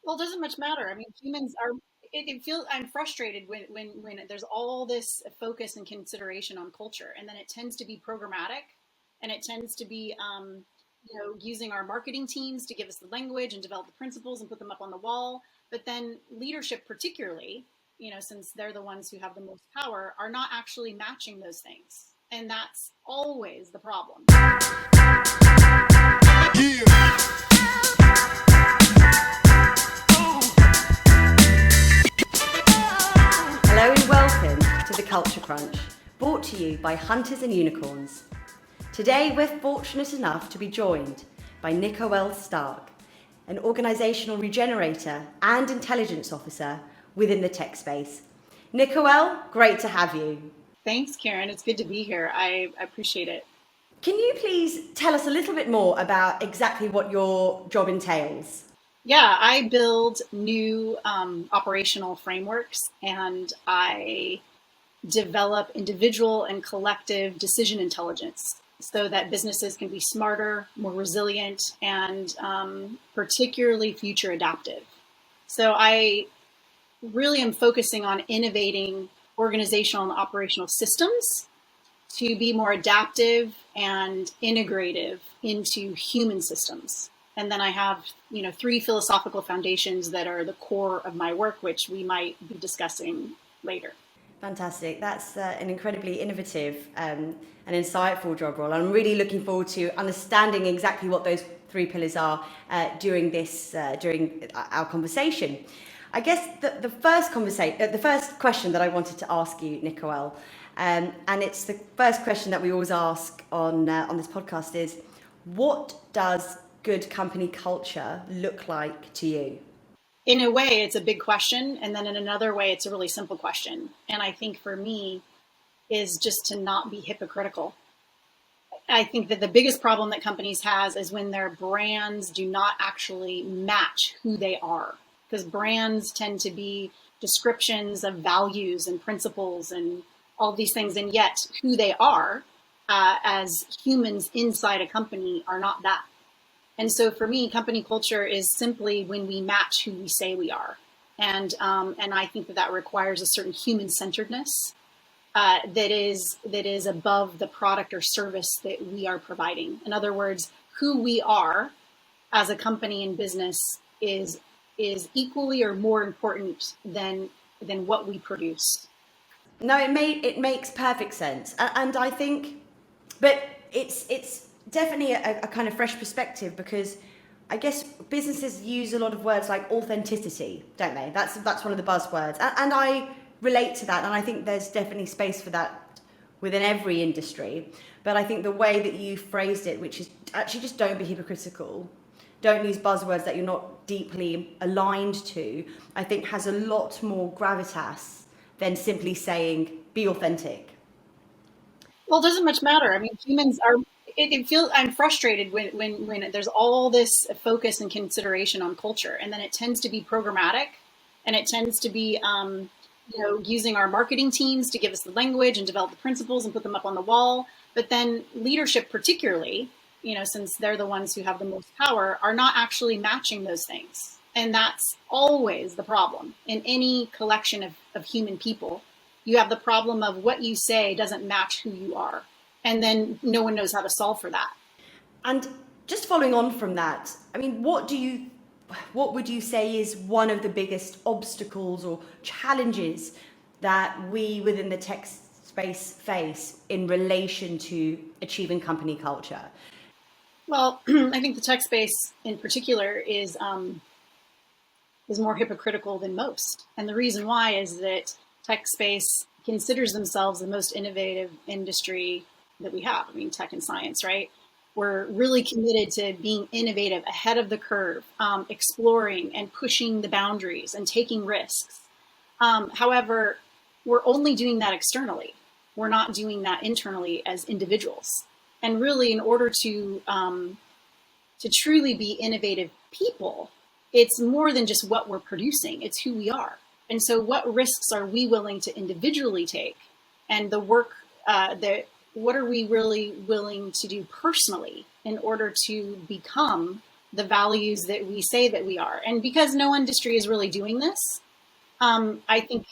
Well, it doesn't much matter. I mean, humans are. It feels I'm frustrated when there's all this focus and consideration on culture, and then it tends to be programmatic, and it tends to be using our marketing teams to give us the language and develop the principles and put them up on the wall. But then leadership, particularly, since they're the ones who have the most power, are not actually matching those things, and that's always the problem. Yeah. Hello and welcome to the Culture Crunch, brought to you by Hunters and Unicorns. Today we're fortunate enough to be joined by Nicole Stark, an organisational regenerator and intelligence officer within the tech space. Nicole, great to have you. Thanks, Karen. It's good to be here. I appreciate it. Can you please tell us a little bit more about exactly what your job entails? Yeah, I build new operational frameworks, and I develop individual and collective decision intelligence so that businesses can be smarter, more resilient, and particularly future adaptive. So I really am focusing on innovating organizational and operational systems to be more adaptive and integrative into human systems. And then I have, three philosophical foundations that are the core of my work, which we might be discussing later. Fantastic. That's an incredibly innovative and insightful job role. I'm really looking forward to understanding exactly what those three pillars are during our conversation. I guess the first question that I wanted to ask you, Nicole, and it's the first question that we always ask on this podcast is, what does good company culture look like to you? In a way, it's a big question. And then in another way, it's a really simple question. And I think for me is just to not be hypocritical. I think that the biggest problem that companies has is when their brands do not actually match who they are. Because brands tend to be descriptions of values and principles and all these things. And yet who they are as humans inside a company are not that. And so for me, company culture is simply when we match who we say we are. And I think that requires a certain human centeredness that is above the product or service that we are providing. In other words, who we are as a company and business is equally or more important than what we produce. No, it makes perfect sense, and I think, but it's definitely a kind of fresh perspective, because I guess businesses use a lot of words like authenticity, don't they? That's one of the buzzwords, and I relate to that, and I think there's definitely space for that within every industry. But I think the way that you phrased it, which is actually just don't be hypocritical, don't use buzzwords that you're not deeply aligned to, I think has a lot more gravitas than simply saying be authentic. Well, it doesn't much matter. I mean, humans are. It feels I'm frustrated when there's all this focus and consideration on culture, and then it tends to be programmatic, and it tends to be using our marketing teams to give us the language and develop the principles and put them up on the wall. But then leadership, particularly, since they're the ones who have the most power, are not actually matching those things, and that's always the problem in any collection of human people. You have the problem of what you say doesn't match who you are. And then no one knows how to solve for that. And just following on from that, I mean, what would you say is one of the biggest obstacles or challenges that we within the tech space face in relation to achieving company culture? Well, I think the tech space in particular is more hypocritical than most. And the reason why is that tech space considers themselves the most innovative industry that we have. I mean, tech and science, right? We're really committed to being innovative, ahead of the curve, exploring and pushing the boundaries and taking risks. However, we're only doing that externally. We're not doing that internally as individuals. And really, in order to truly be innovative people, it's more than just what we're producing. It's who we are. And so what risks are we willing to individually take? And the work what are we really willing to do personally in order to become the values that we say that we are. And because no industry is really doing this, I think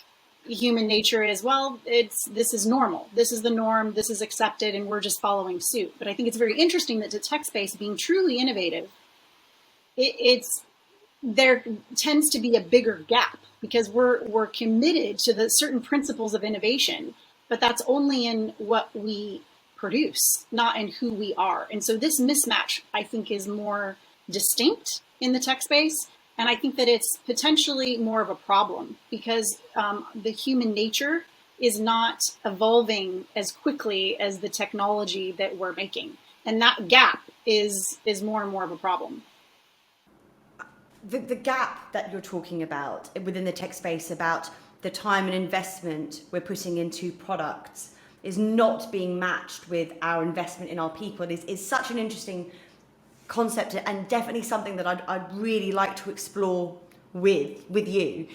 human nature is, well, this is normal. This is the norm. This is accepted, and we're just following suit. But I think it's very interesting that the tech space, being truly innovative, it's there tends to be a bigger gap because we're committed to the certain principles of innovation, but that's only in what we produce, not in who we are. And so this mismatch, I think, is more distinct in the tech space. And I think that it's potentially more of a problem because the human nature is not evolving as quickly as the technology that we're making. And that gap is more and more of a problem. The gap that you're talking about within the tech space about the time and investment we're putting into products is not being matched with our investment in our people is such an interesting concept and definitely something that I'd really like to explore with you.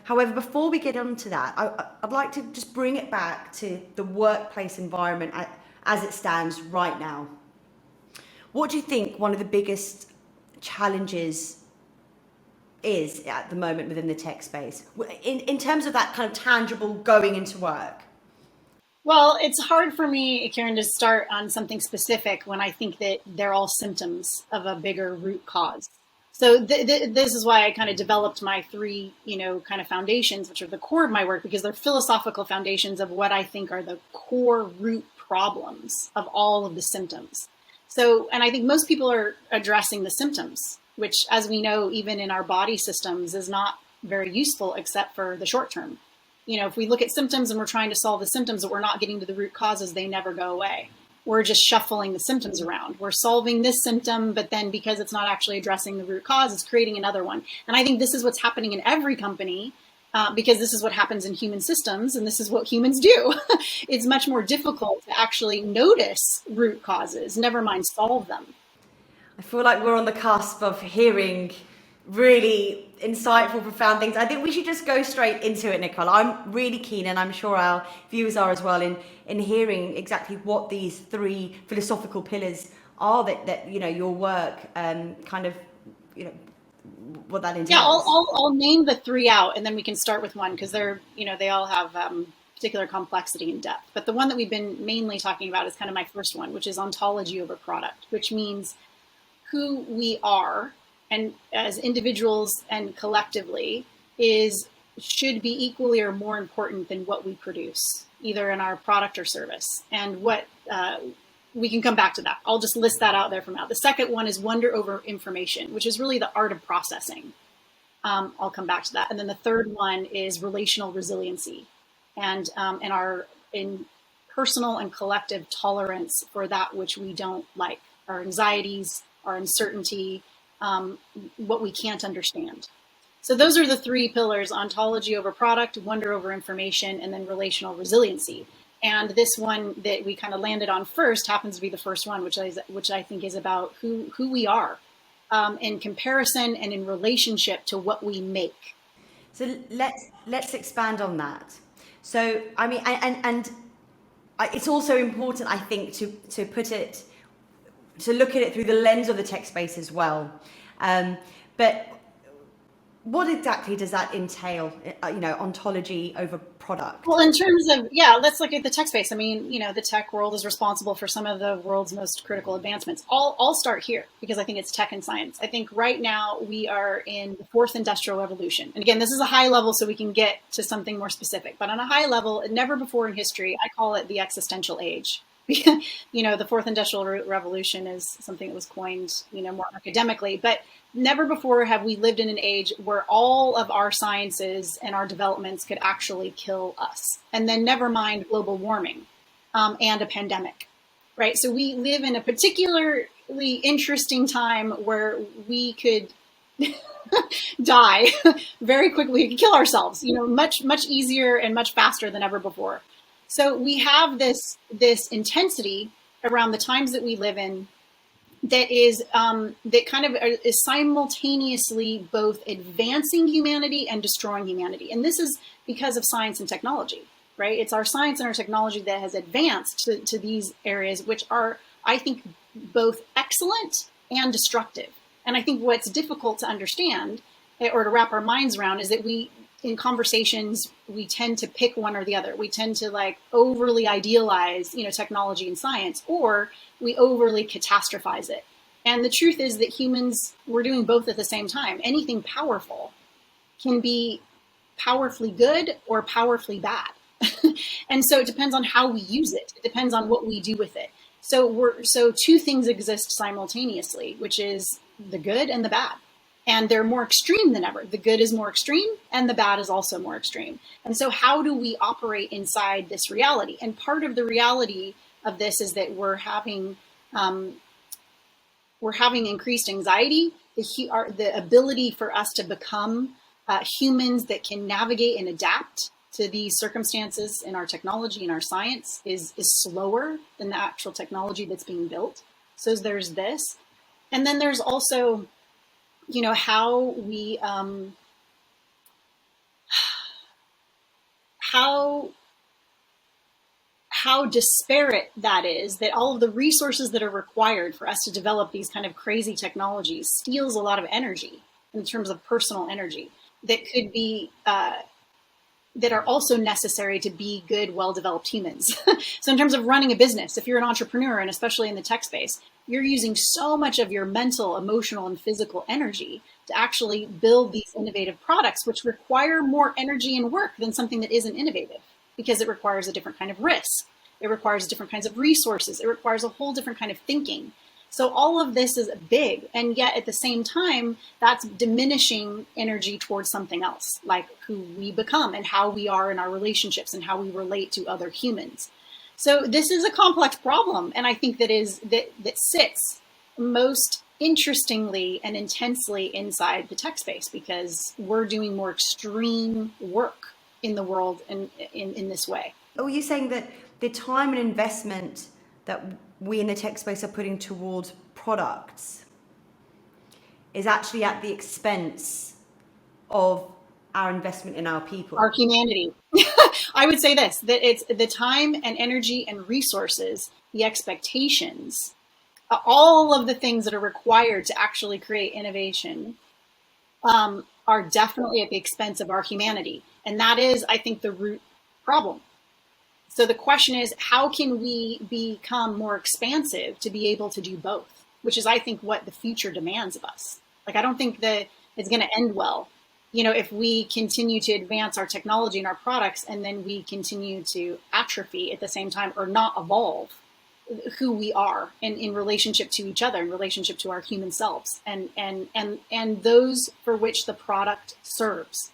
However, before we get on to that, I'd like to just bring it back to the workplace environment as it stands right now. What do you think one of the biggest challenges is at the moment within the tech space in terms of that kind of tangible going into work? Well, it's hard for me, Karen, to start on something specific when I think that they're all symptoms of a bigger root cause. So this is why I kind of developed my three, kind of foundations, which are the core of my work, because they're philosophical foundations of what I think are the core root problems of all of the symptoms. So, and I think most people are addressing the symptoms, which, as we know, even in our body systems, is not very useful except for the short term. If we look at symptoms and we're trying to solve the symptoms, but we're not getting to the root causes, they never go away. We're just shuffling the symptoms around. We're solving this symptom, but then because it's not actually addressing the root cause, it's creating another one. And I think this is what's happening in every company because this is what happens in human systems and this is what humans do. It's much more difficult to actually notice root causes, never mind solve them. I feel like we're on the cusp of hearing really insightful, profound things. I think we should just go straight into it, Nicole. I'm really keen, and I'm sure our viewers are as well, in hearing exactly what these three philosophical pillars are that your work kind of what that entails. Yeah, I'll name the three out, and then we can start with one because they're they all have particular complexity and depth. But the one that we've been mainly talking about is kind of my first one, which is ontology over product, which means who we are and as individuals and collectively should be equally or more important than what we produce, either in our product or service. And what we can come back to that. I'll just list that out there for now. The second one is wonder over information, which is really the art of processing. I'll come back to that. And then the third one is relational resiliency and in personal and collective tolerance for that which we don't like, our anxieties, our uncertainty, what we can't understand. So those are the three pillars: ontology over product, wonder over information, and then relational resiliency. And this one that we kind of landed on first happens to be the first one, which I think is about who we are in comparison and in relationship to what we make. So let's expand on that. So I mean, and it's also important, I think, to put it, to look at it through the lens of the tech space as well. But what exactly does that entail? Ontology over product. Well, in terms of, let's look at the tech space. I mean, the tech world is responsible for some of the world's most critical advancements. I'll start here because I think it's tech and science. I think right now we are in the fourth industrial revolution. And again, this is a high level so we can get to something more specific. But on a high level, never before in history, I call it the existential age. The fourth industrial revolution is something that was coined, more academically, but never before have we lived in an age where all of our sciences and our developments could actually kill us. And then never mind global warming and a pandemic, right? So we live in a particularly interesting time where we could die very quickly. We could kill ourselves, much, much easier and much faster than ever before. So we have this intensity around the times that we live in that is that kind of is simultaneously both advancing humanity and destroying humanity. And this is because of science and technology, right? It's our science and our technology that has advanced to these areas, which are, I think, both excellent and destructive. And I think what's difficult to understand or to wrap our minds around is that in conversations, we tend to pick one or the other. We tend to like overly idealize, technology and science, or we overly catastrophize it. And the truth is that humans, we're doing both at the same time. Anything powerful can be powerfully good or powerfully bad. And so it depends on how we use it. It depends on what we do with it. So two things exist simultaneously, which is the good and the bad. And they're more extreme than ever. The good is more extreme and the bad is also more extreme. And so how do we operate inside this reality? And part of the reality of this is that we're having increased anxiety, the ability for us to become humans that can navigate and adapt to these circumstances in our technology and our science is slower than the actual technology that's being built. So there's this. And then there's also, how we, how disparate that is, that all of the resources that are required for us to develop these kind of crazy technologies steals a lot of energy in terms of personal energy that could be, that are also necessary to be good, well-developed humans. So in terms of running a business, if you're an entrepreneur, and especially in the tech space, you're using so much of your mental, emotional, and physical energy to actually build these innovative products, which require more energy and work than something that isn't innovative, because it requires a different kind of risk. It requires different kinds of resources. It requires a whole different kind of thinking. So all of this is big, and yet at the same time, that's diminishing energy towards something else, like who we become and how we are in our relationships and how we relate to other humans. So this is a complex problem, and I think that sits most interestingly and intensely inside the tech space, because we're doing more extreme work in the world and in this way. Are you saying that the time and investment that we in the tech space are putting towards products is actually at the expense of our investment in our people? Our humanity. I would say this, that it's the time and energy and resources, the expectations, all of the things that are required to actually create innovation are definitely at the expense of our humanity. And that is, I think, the root problem. So the question is, how can we become more expansive to be able to do both? Which is, I think, what the future demands of us. Like, I don't think that it's going to end well, if we continue to advance our technology and our products, and then we continue to atrophy at the same time, or not evolve who we are in relationship to each other, in relationship to our human selves, and those for which the product serves.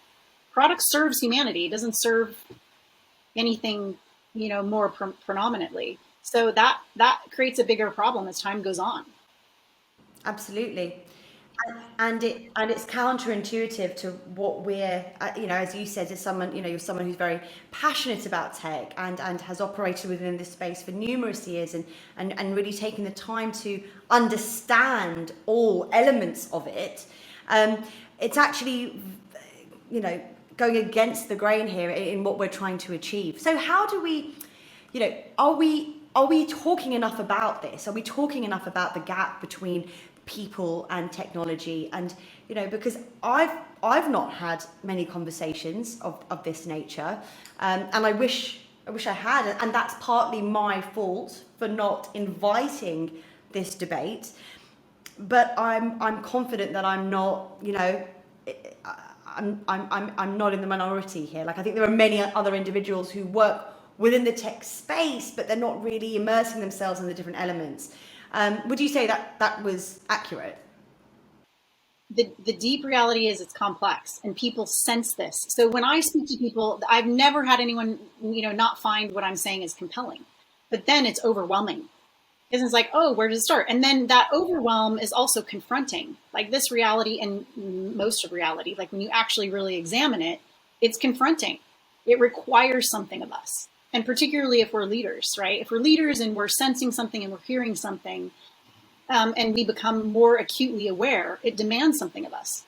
Product serves humanity. It doesn't serve anything more predominantly. So that creates a bigger problem as time goes on. Absolutely. And it's counterintuitive to what we're, as you said, as someone, you're someone who's very passionate about tech and has operated within this space for numerous years and really taken the time to understand all elements of it. It's actually, going against the grain here in what we're trying to achieve. So how do we, are we talking enough about this? Are we talking enough about the gap between people and technology? And because I've not had many conversations of this nature, and I wish I had, and that's partly my fault for not inviting this debate. But I'm confident that I'm not, I'm not in the minority here. Like, I think there are many other individuals who work within the tech space, but they're not really immersing themselves in the different elements. Would you say that was accurate? The deep reality is it's complex, and people sense this. So when I speak to people, I've never had anyone, not find what I'm saying is compelling, but then it's overwhelming. Because it's like, oh, where does it start? And then that overwhelm is also confronting. Like, this reality, and most of reality, like when you actually really examine it, it's confronting. It requires something of us. And particularly if we're leaders, right? If we're leaders and we're sensing something and we're hearing something, and we become more acutely aware, it demands something of us.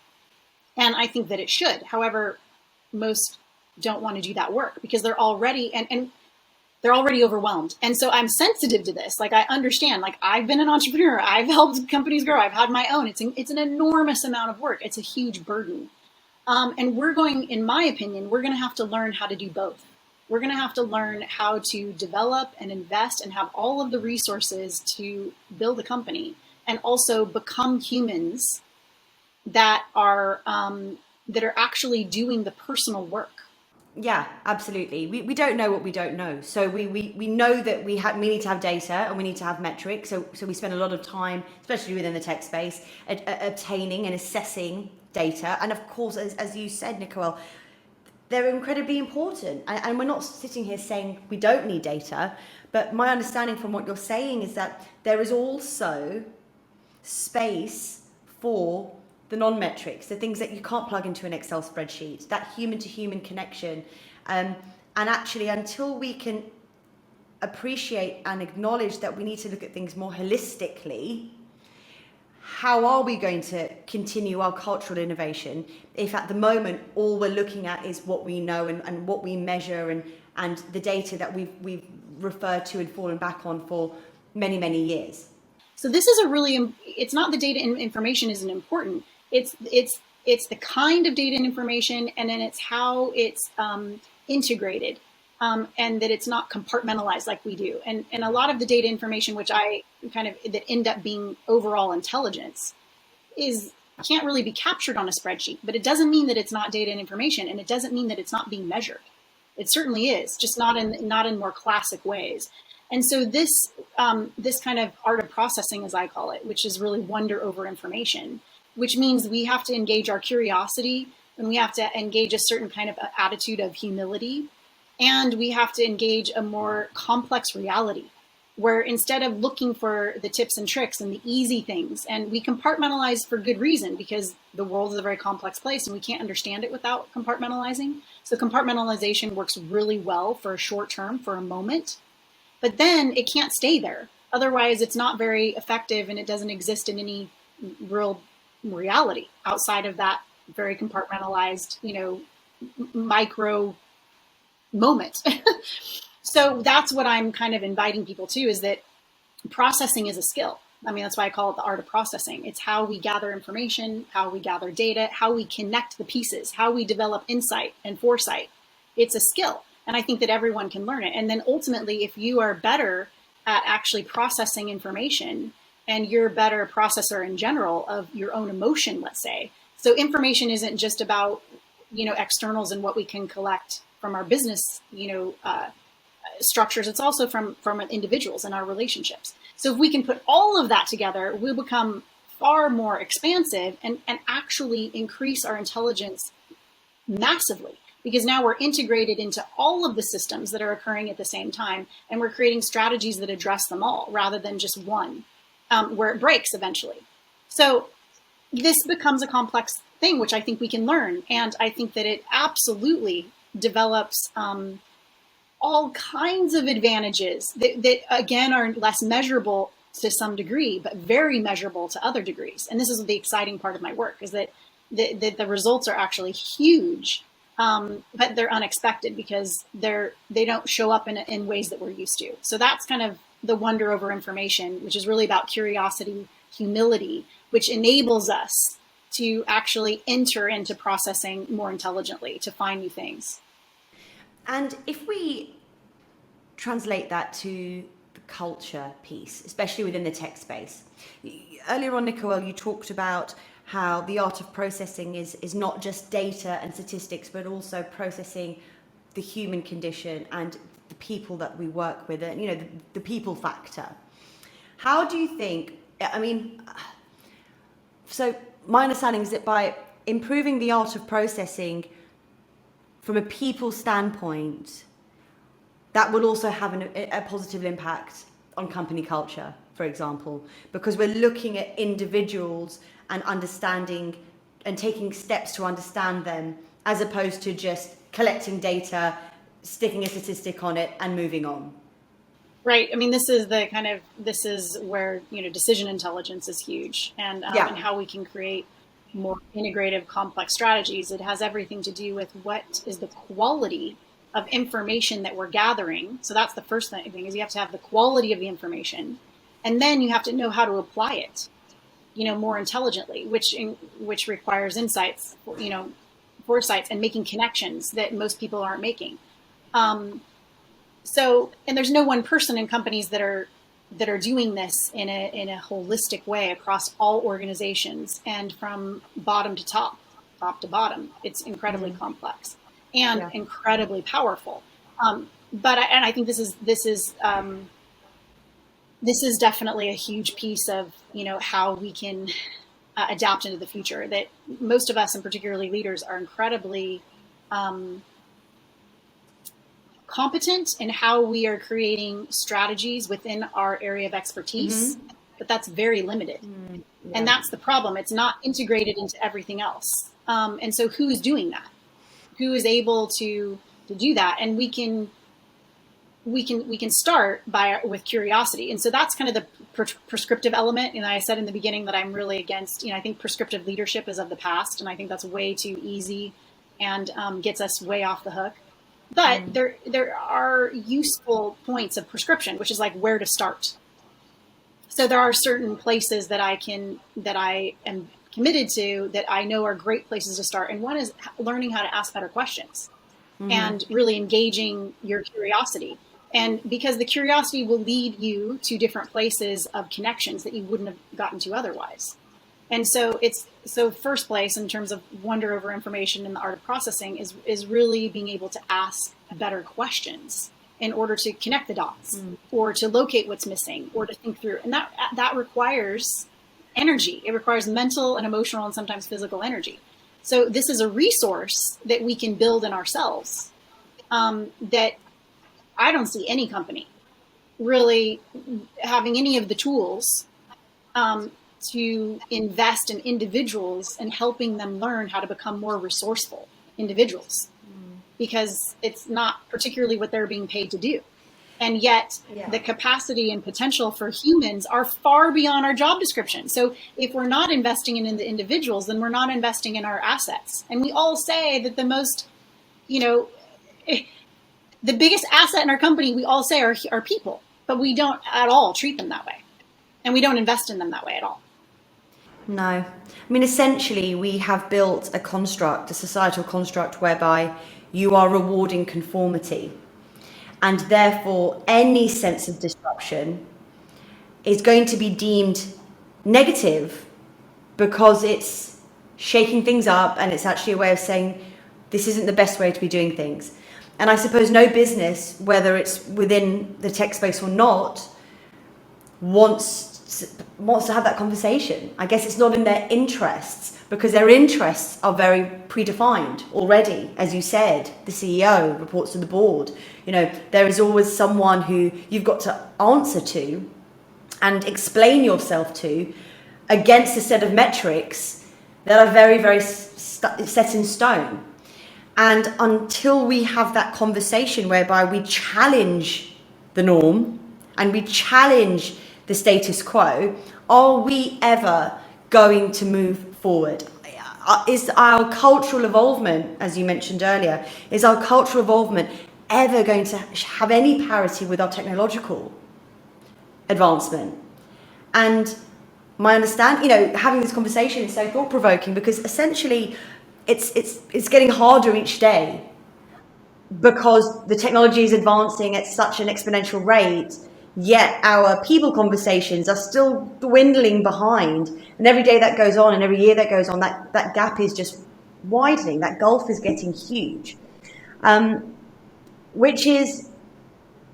And I think that it should. However, most don't want to do that work because they're already, and they're already overwhelmed. And so I'm sensitive to this. Like I understand, like I've been an entrepreneur. I've helped companies grow. I've had my own. It's an enormous amount of work. It's a huge burden. And we're going, in my opinion, we're going to have to learn how to do both. We're going to have to learn how to develop and invest and have all of the resources to build a company and also become humans that are actually doing the personal work. Yeah, absolutely. We don't know what we don't know. So we know that we need to have data and we need to have metrics. So we spend a lot of time, especially within the tech space, obtaining and assessing data. And of course, as you said, Nicole, they're incredibly important. And we're not sitting here saying we don't need data. But my understanding from what you're saying is that there is also space for the non-metrics, the things that you can't plug into an Excel spreadsheet, that human-to-human connection. And actually, until we can appreciate and acknowledge that we need to look at things more holistically, how are we going to continue our cultural innovation if at the moment all we're looking at is what we know and what we measure and the data that we've referred to and fallen back on for many, many years? So this is it's not the data and information isn't important. It's the kind of data and information, and then it's how it's integrated, and that it's not compartmentalized like we do. And a lot of the data information, which that end up being overall intelligence, can't really be captured on a spreadsheet. But it doesn't mean that it's not data and information, and it doesn't mean that it's not being measured. It certainly is, just not in more classic ways. And so this kind of art of processing, as I call it, which is really wonder over information, which means we have to engage our curiosity and we have to engage a certain kind of attitude of humility. And we have to engage a more complex reality where instead of looking for the tips and tricks and the easy things, and we compartmentalize for good reason because the world is a very complex place and we can't understand it without compartmentalizing. So compartmentalization works really well for a short term, for a moment. But then it can't stay there. Otherwise, it's not very effective and it doesn't exist in any real reality outside of that very compartmentalized, micro moment. So that's what I'm kind of inviting people to, is that processing is a skill. I mean, that's why I call it the art of processing. It's how we gather information, how we gather data, how we connect the pieces, how we develop insight and foresight. It's a skill. And I think that everyone can learn it. And then ultimately, if you are better at actually processing information and you're a better processor in general of your own emotion, let's say. So information isn't just about, externals and what we can collect from our business, structures. It's also from individuals and our relationships. So if we can put all of that together, we'll become far more expansive and actually increase our intelligence massively. Because now we're integrated into all of the systems that are occurring at the same time, and we're creating strategies that address them all rather than just one, where it breaks eventually. So this becomes a complex thing, which I think we can learn. And I think that it absolutely develops all kinds of advantages that again, are less measurable to some degree, but very measurable to other degrees. And this is the exciting part of my work, is that the results are actually huge. But they're unexpected because they don't show up in ways that we're used to. So that's kind of the wonder over information, which is really about curiosity, humility, which enables us to actually enter into processing more intelligently to find new things. And if we translate that to the culture piece, especially within the tech space, earlier on, Nicole, you talked about how the art of processing is not just data and statistics, but also processing the human condition and the people that we work with, and the people factor. How do you think, so my understanding is that by improving the art of processing from a people standpoint, that will also have a positive impact on company culture, for example, because we're looking at individuals and understanding and taking steps to understand them, as opposed to just collecting data, sticking a statistic on it and moving on. Right. I mean, this is where, decision intelligence is huge, and how we can create more integrative, complex strategies. It has everything to do with what is the quality of information that we're gathering. So that's the first thing is you have to have the quality of the information, and then you have to know how to apply it, more intelligently, which requires insights, foresights, and making connections that most people aren't making. And there's no one person in companies that are doing this in a holistic way across all organizations and from bottom to top, top to bottom. It's incredibly complex and incredibly powerful. And I think this is definitely a huge piece of how we can adapt into the future. That most of us, and particularly leaders, are incredibly competent in how we are creating strategies within our area of expertise, but that's very limited. And that's the problem. It's not integrated into everything else. And so who's doing that? Who is able to do that? And we can start with curiosity. And so that's kind of the prescriptive element. I said in the beginning that I'm really against, I think prescriptive leadership is of the past, and I think that's way too easy and gets us way off the hook. But there are useful points of prescription, which is like where to start. So there are certain places that I am committed to that I know are great places to start. And one is learning how to ask better questions and really engaging your curiosity. And because the curiosity will lead you to different places of connections that you wouldn't have gotten to otherwise. And so first place in terms of wonder over information and the art of processing is really being able to ask better questions in order to connect the dots or to locate what's missing or to think through. And that requires energy. It requires mental and emotional and sometimes physical energy. So this is a resource that we can build in ourselves that I don't see any company really having any of the tools to invest in individuals and helping them learn how to become more resourceful individuals, because it's not particularly what they're being paid to do. And yet the capacity and potential for humans are far beyond our job description. So if we're not investing in the individuals, then we're not investing in our assets. And we all say that the most, the biggest asset in our company, we all say are people, but we don't at all treat them that way. And we don't invest in them that way at all. No. I mean, essentially, we have built a societal construct whereby you are rewarding conformity. And therefore, any sense of disruption is going to be deemed negative because it's shaking things up and it's actually a way of saying this isn't the best way to be doing things. And I suppose no business, whether it's within the tech space or not, wants to have that conversation. I guess it's not in their interests because their interests are very predefined already. As you said, the CEO reports to the board. There is always someone who you've got to answer to and explain yourself to against a set of metrics that are very, very set in stone. And until we have that conversation whereby we challenge the norm and we challenge the status quo, are we ever going to move forward? Is our cultural involvement, as you mentioned earlier, is our cultural involvement ever going to have any parity with our technological advancement? And my understanding, having this conversation is so thought-provoking because essentially it's getting harder each day because the technology is advancing at such an exponential rate, yet our people conversations are still dwindling behind. And every day that goes on and every year that goes on, that gap is just widening. That gulf is getting huge, which is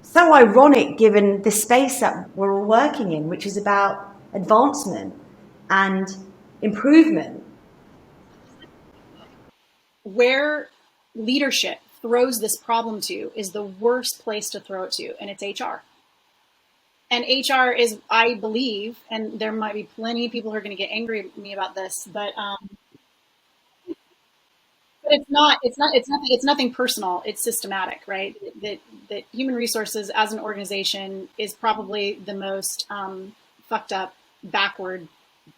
so ironic given the space that we're all working in, which is about advancement and improvement. Where leadership throws this problem to is the worst place to throw it to, and it's HR. And HR is, I believe, and there might be plenty of people who are going to get angry at me about this, but it's nothing personal. It's systematic, right? That human resources as an organization is probably the most fucked up, backward,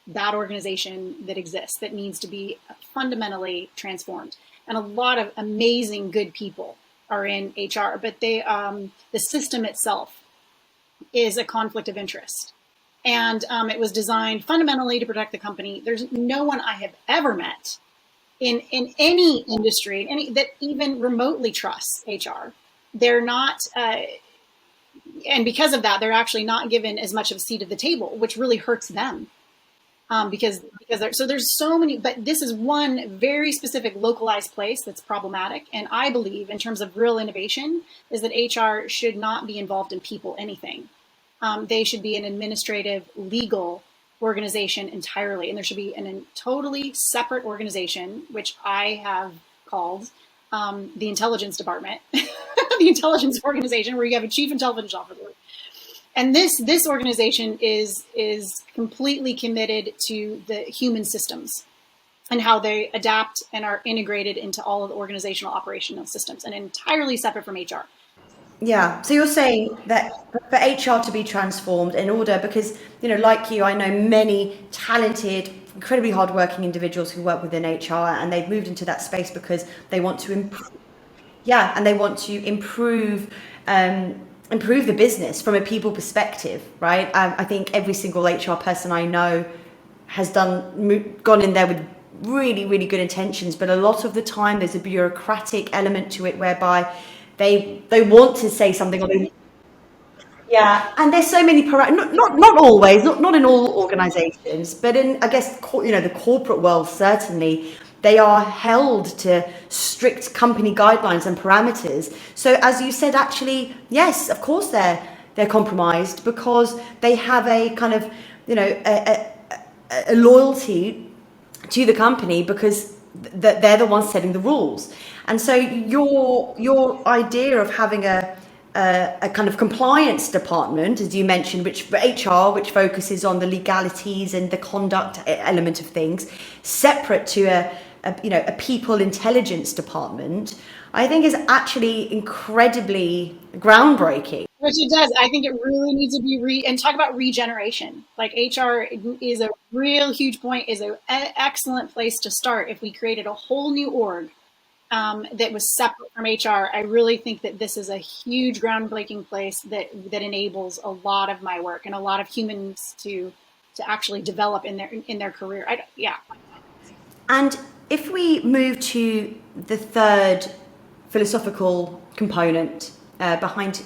bad organization that exists, that needs to be fundamentally transformed. And a lot of amazing, good people are in HR, but the system itself is a conflict of interest. And it was designed fundamentally to protect the company. There's no one I have ever met in any industry, that even remotely trusts HR. They're not, and because of that, they're actually not given as much of a seat at the table, which really hurts them. So there's so many, but this is one very specific localized place that's problematic. And I believe, in terms of real innovation, is that HR should not be involved in people anything. They should be an administrative, legal organization entirely, and there should be a totally separate organization, which I have called the intelligence department, the intelligence organization, where you have a chief intelligence officer. And this organization is completely committed to the human systems and how they adapt and are integrated into all of the organizational operational systems, and entirely separate from HR. Yeah. So you're saying that for HR to be transformed in order, because, like you, I know many talented, incredibly hardworking individuals who work within HR, and they've moved into that space because they want to improve. Yeah, and they want to improve the business from a people perspective, right? I think every single HR person I know has gone in there with really, really good intentions, but a lot of the time there's a bureaucratic element to it whereby they want to say something, or yeah, and there's so many not always, not in all organizations, but in, I guess, the corporate world, certainly they are held to strict company guidelines and parameters. So as you said, actually, yes, of course they're compromised because they have a kind of, a loyalty to the company because they're the ones setting the rules. And so your idea of having a kind of compliance department, as you mentioned, which for HR, which focuses on the legalities and the conduct element of things, separate to a people intelligence department, I think is actually incredibly groundbreaking. Which it does. I think it really needs to be and talk about regeneration. Like, HR is a real huge point, is an excellent place to start. If we created a whole new org that was separate from HR, I really think that this is a huge groundbreaking place that enables a lot of my work and a lot of humans to actually develop in their career. Yeah. And if we move to the third philosophical component behind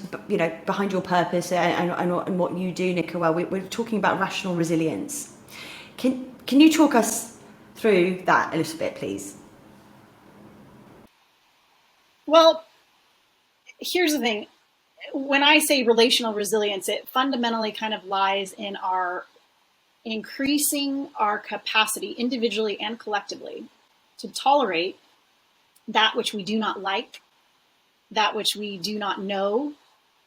your purpose and what you do, Nicola, we're talking about rational resilience. Can you talk us through that a little bit, please? Well, here's the thing. When I say relational resilience, it fundamentally kind of lies in our increasing our capacity, individually and collectively, to tolerate that which we do not like, that which we do not know,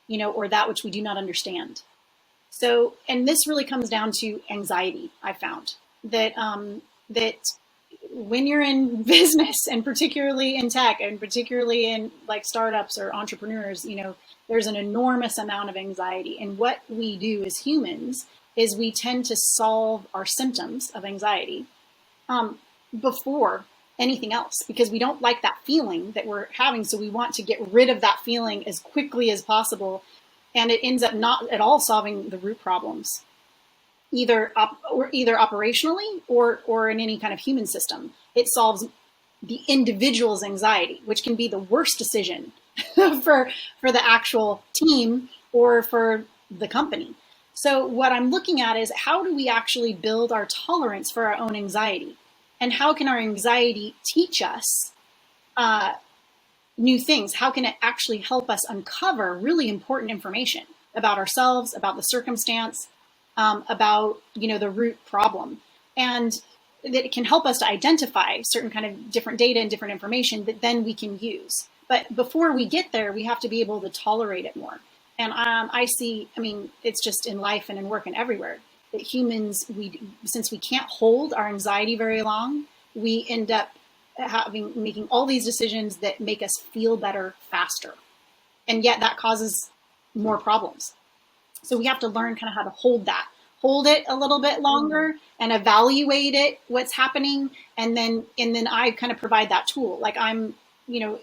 or that which we do not understand. So, and this really comes down to anxiety. I found that when you're in business, and particularly in tech, and particularly in like startups or entrepreneurs, there's an enormous amount of anxiety. And what we do as humans is we tend to solve our symptoms of anxiety before anything else, because we don't like that feeling that we're having. So we want to get rid of that feeling as quickly as possible. And it ends up not at all solving the root problems, either operationally or in any kind of human system. It solves the individual's anxiety, which can be the worst decision for the actual team or for the company. So what I'm looking at is, how do we actually build our tolerance for our own anxiety? And how can our anxiety teach us new things? How can it actually help us uncover really important information about ourselves, about the circumstance, about the root problem? And that it can help us to identify certain kind of different data and different information that then we can use. But before we get there, we have to be able to tolerate it more. And it's just in life and in work and everywhere, that humans, since we can't hold our anxiety very long, we end up making all these decisions that make us feel better faster. And yet that causes more problems. So we have to learn kind of how to hold it a little bit longer and evaluate what's happening. And then I kind of provide that tool. Like, I'm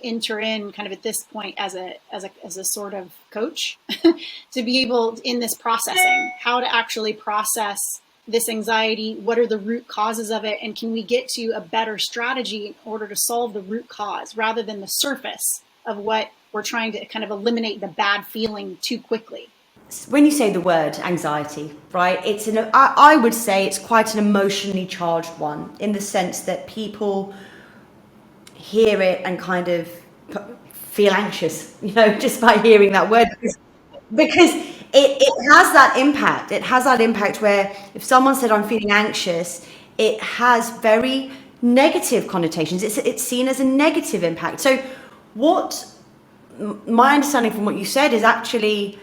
enter in kind of at this point as a sort of coach to be able in this processing, how to actually process this anxiety, what are the root causes of it, and can we get to a better strategy in order to solve the root cause rather than the surface of what we're trying to kind of eliminate the bad feeling too quickly. When you say the word anxiety, right, I would say it's quite an emotionally charged one, in the sense that people hear it and kind of feel anxious, just by hearing that word, because it has that impact. It has that impact where if someone said, I'm feeling anxious, it has very negative connotations. It's seen as a negative impact. So what my understanding from what you said is actually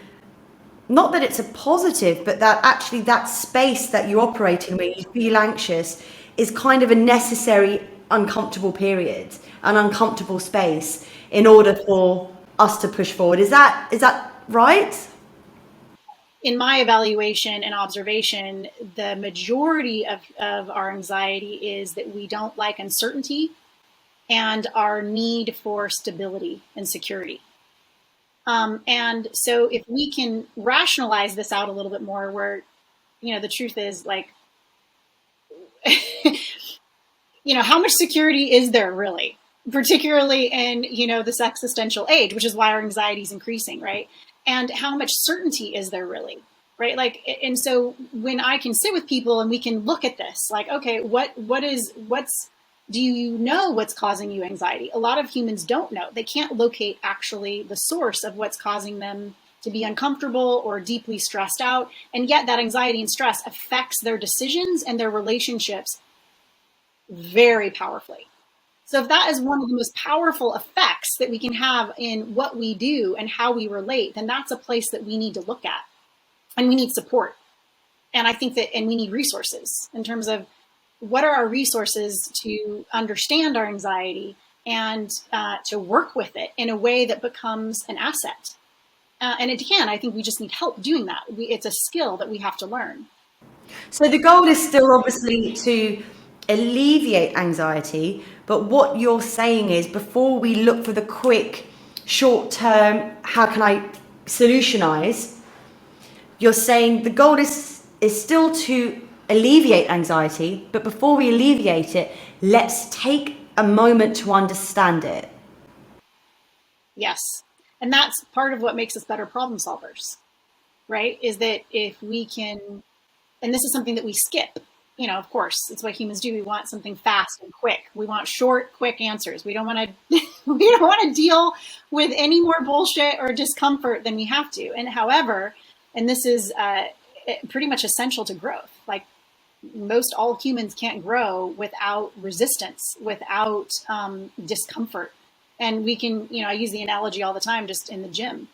not that it's a positive, but that actually that space that you operate in where you feel anxious is kind of a necessary uncomfortable period, an uncomfortable space in order for us to push forward. Is that right? In my evaluation and observation, the majority of our anxiety is that we don't like uncertainty and our need for stability and security. And so if we can rationalize this out a little bit more, where, the truth is, like, how much security is there really, particularly in, this existential age, which is why our anxiety is increasing, right? And how much certainty is there really, right? Like, and so when I can sit with people and we can look at this, like, okay, do you know what's causing you anxiety? A lot of humans don't know. They can't locate actually the source of what's causing them to be uncomfortable or deeply stressed out. And yet that anxiety and stress affects their decisions and their relationships very powerfully. So if that is one of the most powerful effects that we can have in what we do and how we relate, then that's a place that we need to look at. And we need support. And I think and we need resources in terms of what are our resources to understand our anxiety and to work with it in a way that becomes an asset. And again, I think we just need help doing that. It's a skill that we have to learn. So the goal is still obviously to alleviate anxiety, but what you're saying is, before we look for the quick, short term, how can I solutionize, you're saying the goal is still to alleviate anxiety, but before we alleviate it, let's take a moment to understand it. Yes. And that's part of what makes us better problem solvers, right? Is that if we can, and this is something that we skip, of course, it's what humans do. We want something fast and quick. We want short, quick answers. We don't want to, we don't want to deal with any more bullshit or discomfort than we have to. And however, and this is pretty much essential to growth. Like, most all humans can't grow without resistance, without discomfort. And we can, I use the analogy all the time, just in the gym.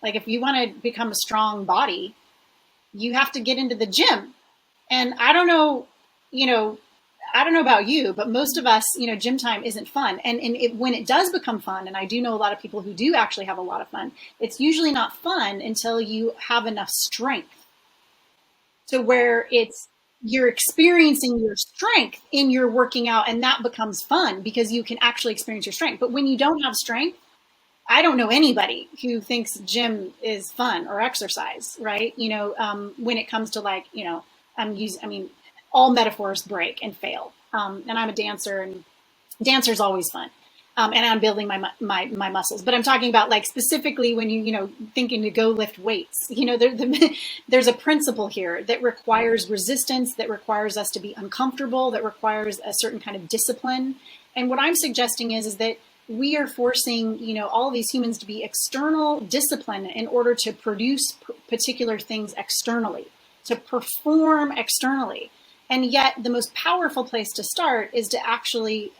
Like, if you want to become a strong body, you have to get into the gym. And I don't know about you, but most of us, gym time isn't fun. And when it does become fun, and I do know a lot of people who do actually have a lot of fun, it's usually not fun until you have enough strength to where you're experiencing your strength in your working out, and that becomes fun because you can actually experience your strength. But when you don't have strength, I don't know anybody who thinks gym is fun or exercise, right? When it comes to, like, all metaphors break and fail. And I'm a dancer, and dancer's always fun. And I'm building my muscles, but I'm talking about, like, specifically when thinking to go lift weights, there's a principle here that requires resistance, that requires us to be uncomfortable, that requires a certain kind of discipline. And what I'm suggesting is that we are forcing, all of these humans to be external discipline in order to produce particular things externally, to perform externally. And yet the most powerful place to start is to actually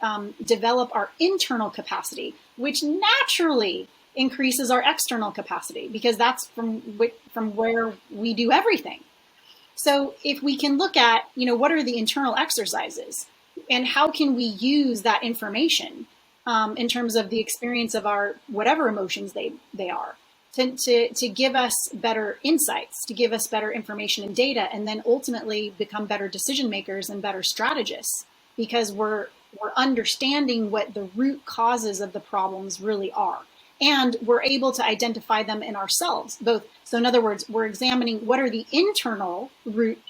develop our internal capacity, which naturally increases our external capacity, because that's from where we do everything. So if we can look at, what are the internal exercises and how can we use that information in terms of the experience of our whatever emotions they are, to give us better insights, to give us better information and data, and then ultimately become better decision makers and better strategists, because we're we're understanding what the root causes of the problems really are. And we're able to identify them in ourselves, both. So in other words, we're examining what are the internal root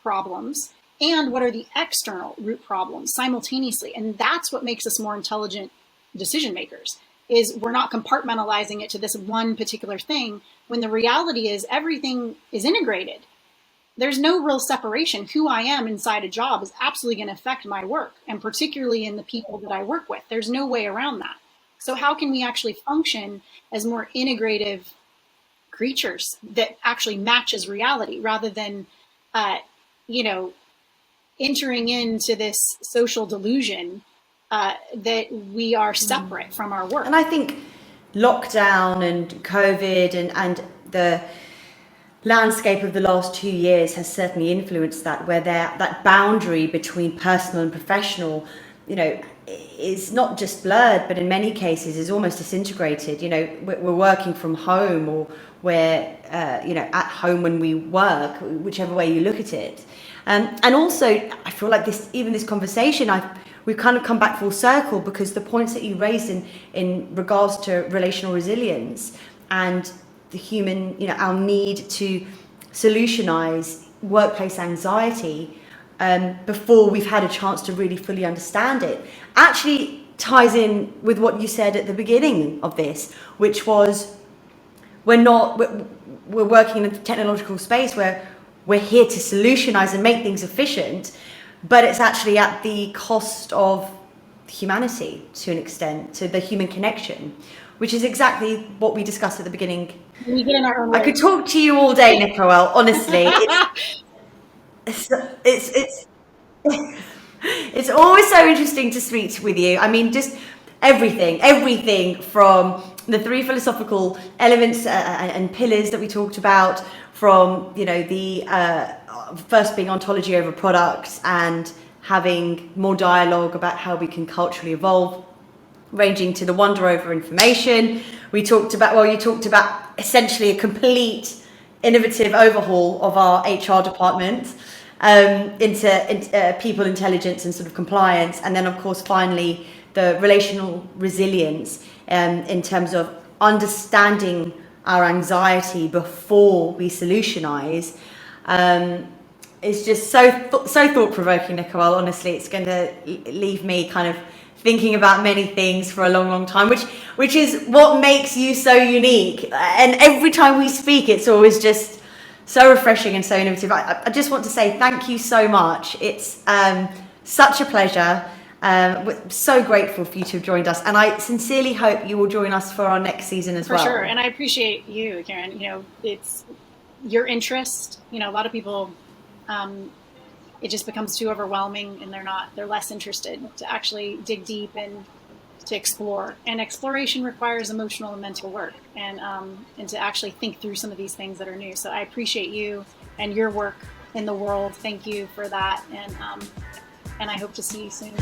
problems and what are the external root problems simultaneously. And that's what makes us more intelligent decision makers, is we're not compartmentalizing it to this one particular thing, when the reality is everything is integrated. There's no real separation. Who I am inside a job is absolutely going to affect my work, and particularly in the people that I work with. There's no way around that. So how can we actually function as more integrative creatures that actually matches reality, rather than, you know, entering into this social delusion that we are separate from our work? And I think lockdown and COVID and the landscape of the last 2 years has certainly influenced that, where that boundary between personal and professional, you know, is not just blurred, but in many cases is almost disintegrated. You know, we're working from home, or we're you know, at home when we work, whichever way you look at it. And also, I feel like this conversation, we've kind of come back full circle, because the points that you raised in regards to relational resilience and the human, you know, our need to solutionize workplace anxiety before we've had a chance to really fully understand it, actually ties in with what you said at the beginning of this, which was we're working in a technological space where we're here to solutionize and make things efficient, but it's actually at the cost of humanity to an extent, to the human connection, which is exactly what we discussed at the beginning. We get in our own way. I could talk to you all day, Nicole, honestly. It's always so interesting to speak with you. I mean, just everything from the three philosophical elements and pillars that we talked about, from, you know, the first being ontology over products and having more dialogue about how we can culturally evolve, ranging to the wonder over information. You talked about essentially a complete innovative overhaul of our HR department into people intelligence and sort of compliance. And then, of course, finally, the relational resilience in terms of understanding our anxiety before we solutionize. It's just so thought-provoking, Nicole. Honestly, it's going to leave me kind of thinking about many things for a long time, which is what makes you so unique. And every time we speak, it's always just so refreshing and so innovative. I just want to say thank you so much. It's such a pleasure. We're so grateful for you to have joined us, and I sincerely hope you will join us for our next season as well. For sure, and I appreciate you, Karen. You know, it's your interest. You know, a lot of people, it just becomes too overwhelming, and they're less interested to actually dig deep and to explore. And exploration requires emotional and mental work, and to actually think through some of these things that are new. So I appreciate you and your work in the world. Thank you for that, and I hope to see you soon.